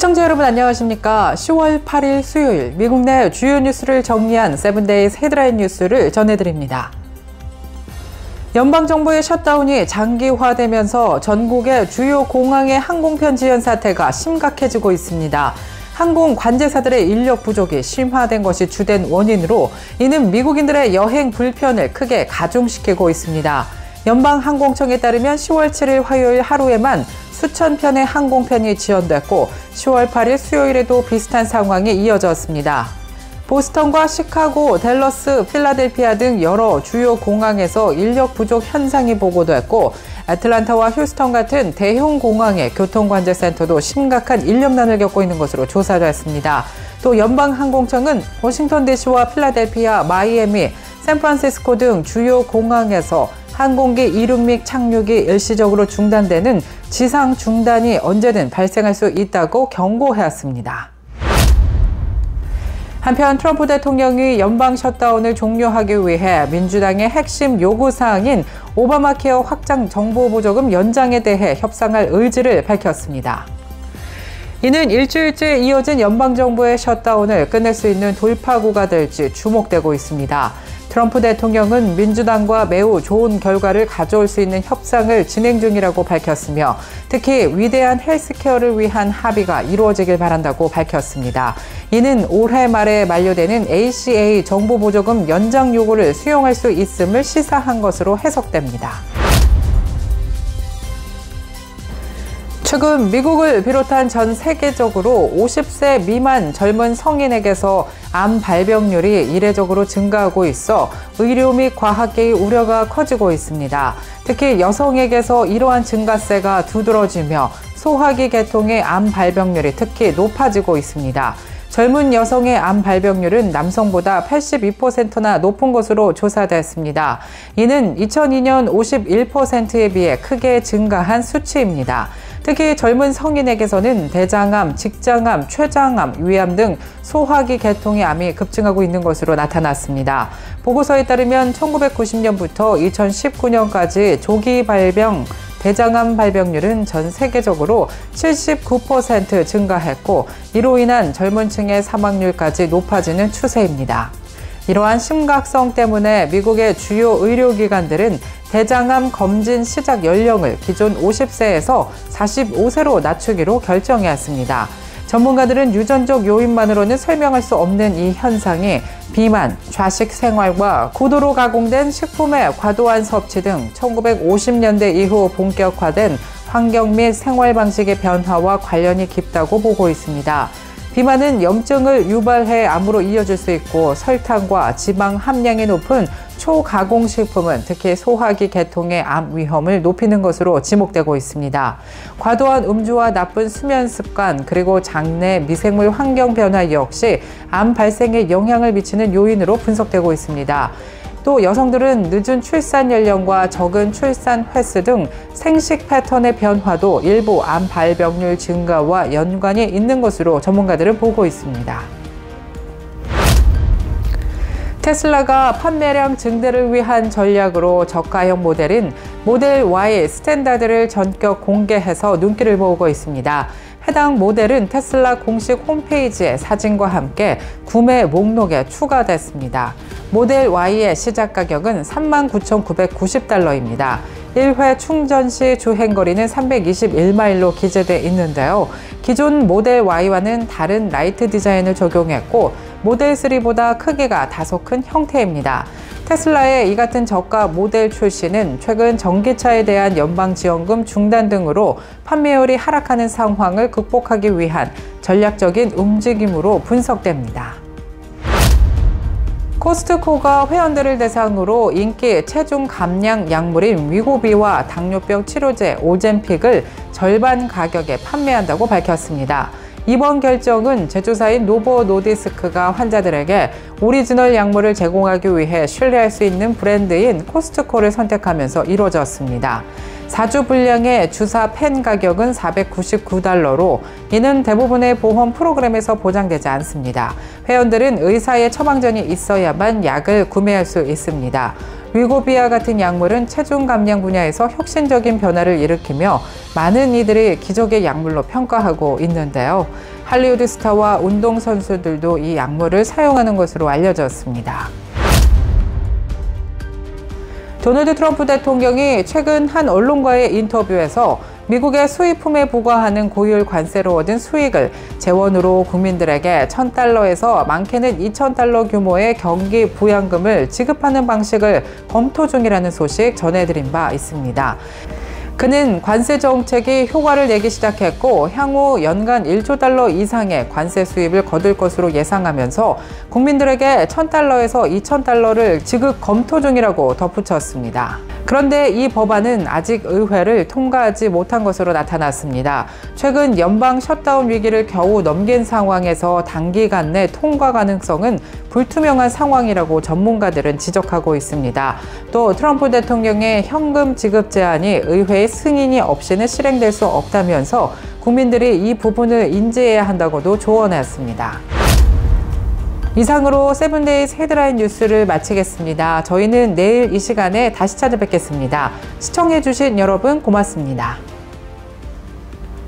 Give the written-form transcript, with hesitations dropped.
시청자 여러분 안녕하십니까? 10월 8일 수요일 미국 내 주요 뉴스를 정리한 세븐데이즈 헤드라인 뉴스를 전해드립니다. 연방정부의 셧다운이 장기화되면서 전국의 주요 공항의 항공편 지연 사태가 심각해지고 있습니다. 항공 관제사들의 인력 부족이 심화된 것이 주된 원인으로 이는 미국인들의 여행 불편을 크게 가중시키고 있습니다. 연방항공청에 따르면 10월 7일 화요일 하루에만 수천 편의 항공편이 지연됐고 10월 8일 수요일에도 비슷한 상황이 이어졌습니다. 보스턴과 시카고, 댈러스, 필라델피아 등 여러 주요 공항에서 인력 부족 현상이 보고됐고 애틀란타와 휴스턴 같은 대형 공항의 교통관제센터도 심각한 인력난을 겪고 있는 것으로 조사됐습니다. 또 연방항공청은 워싱턴 DC와 필라델피아, 마이애미, 샌프란시스코 등 주요 공항에서 항공기 이륙 및 착륙이 일시적으로 중단되는 지상 중단이 언제든 발생할 수 있다고 경고했습니다. 한편 트럼프 대통령이 연방 셧다운을 종료하기 위해 민주당의 핵심 요구사항인 오바마 케어 확장 정보보조금 연장에 대해 협상할 의지를 밝혔습니다. 이는 일주일째 이어진 연방정부의 셧다운을 끝낼 수 있는 돌파구가 될지 주목되고 있습니다. 트럼프 대통령은 민주당과 매우 좋은 결과를 가져올 수 있는 협상을 진행 중이라고 밝혔으며 특히 위대한 헬스케어를 위한 합의가 이루어지길 바란다고 밝혔습니다. 이는 올해 말에 만료되는 ACA 정부보조금 연장 요구를 수용할 수 있음을 시사한 것으로 해석됩니다. 최근 미국을 비롯한 전 세계적으로 50세 미만 젊은 성인에게서 암 발병률이 이례적으로 증가하고 있어 의료 및 과학계의 우려가 커지고 있습니다. 특히 여성에게서 이러한 증가세가 두드러지며 소화기 계통의 암 발병률이 특히 높아지고 있습니다. 젊은 여성의 암 발병률은 남성보다 82%나 높은 것으로 조사됐습니다. 이는 2002년 51%에 비해 크게 증가한 수치입니다. 특히 젊은 성인에게서는 대장암, 직장암, 췌장암, 위암 등 소화기 계통의 암이 급증하고 있는 것으로 나타났습니다. 보고서에 따르면 1990년부터 2019년까지 조기 발병, 대장암 발병률은 전 세계적으로 79% 증가했고 이로 인한 젊은 층의 사망률까지 높아지는 추세입니다. 이러한 심각성 때문에 미국의 주요 의료기관들은 대장암 검진 시작 연령을 기존 50세에서 45세로 낮추기로 결정했습니다. 전문가들은 유전적 요인만으로는 설명할 수 없는 이 현상이 비만, 좌식 생활과 고도로 가공된 식품의 과도한 섭취 등 1950년대 이후 본격화된 환경 및 생활 방식의 변화와 관련이 깊다고 보고 있습니다. 비만은 염증을 유발해 암으로 이어질 수 있고 설탕과 지방 함량이 높은 초가공식품은 특히 소화기 계통의 암 위험을 높이는 것으로 지목되고 있습니다. 과도한 음주와 나쁜 수면 습관 그리고 장내 미생물 환경 변화 역시 암 발생에 영향을 미치는 요인으로 분석되고 있습니다. 또 여성들은 늦은 출산 연령과 적은 출산 횟수 등 생식 패턴의 변화도 일부 암 발병률 증가와 연관이 있는 것으로 전문가들은 보고 있습니다. 테슬라가 판매량 증대를 위한 전략으로 저가형 모델인 모델 Y 스탠다드를 전격 공개해서 눈길을 모으고 있습니다. 해당 모델은 테슬라 공식 홈페이지에 사진과 함께 구매 목록에 추가됐습니다. 모델 Y의 시작 가격은 39,990달러입니다. 1회 충전 시 주행거리는 321마일로 기재돼 있는데요. 기존 모델 Y와는 다른 라이트 디자인을 적용했고 모델 3보다 크기가 다소 큰 형태입니다. 테슬라의 이 같은 저가 모델 출시는 최근 전기차에 대한 연방지원금 중단 등으로 판매율이 하락하는 상황을 극복하기 위한 전략적인 움직임으로 분석됩니다. 코스트코가 회원들을 대상으로 인기 체중 감량 약물인 위고비와 당뇨병 치료제 오젬픽을 절반 가격에 판매한다고 밝혔습니다. 이번 결정은 제조사인 노보 노디스크가 환자들에게 오리지널 약물을 제공하기 위해 신뢰할 수 있는 브랜드인 코스트코를 선택하면서 이루어졌습니다. 4주 분량의 주사 펜 가격은 499달러로 이는 대부분의 보험 프로그램에서 보장되지 않습니다. 회원들은 의사의 처방전이 있어야만 약을 구매할 수 있습니다. 위고비아 같은 약물은 체중 감량 분야에서 혁신적인 변화를 일으키며 많은 이들이 기적의 약물로 평가하고 있는데요. 할리우드 스타와 운동선수들도 이 약물을 사용하는 것으로 알려졌습니다. 도널드 트럼프 대통령이 최근 한 언론과의 인터뷰에서 미국의 수입품에 부과하는 고율 관세로 얻은 수익을 재원으로 국민들에게 $1,000에서 많게는 $2,000 규모의 경기 부양금을 지급하는 방식을 검토 중이라는 소식 전해드린 바 있습니다. 그는 관세 정책이 효과를 내기 시작했고 향후 연간 $1조 이상의 관세 수입을 거둘 것으로 예상하면서 국민들에게 $1,000에서 $2,000를 지급 검토 중이라고 덧붙였습니다. 그런데 이 법안은 아직 의회를 통과하지 못한 것으로 나타났습니다. 최근 연방 셧다운 위기를 겨우 넘긴 상황에서 단기간 내 통과 가능성은 불투명한 상황이라고 전문가들은 지적하고 있습니다. 또 트럼프 대통령의 현금 지급 제한이 의회의 승인이 없이는 실행될 수 없다면서 국민들이 이 부분을 인지해야 한다고도 조언했습니다. 이상으로 세븐데이즈 헤드라인 뉴스를 마치겠습니다. 저희는 내일 이 시간에 다시 찾아뵙겠습니다. 시청해주신 여러분 고맙습니다.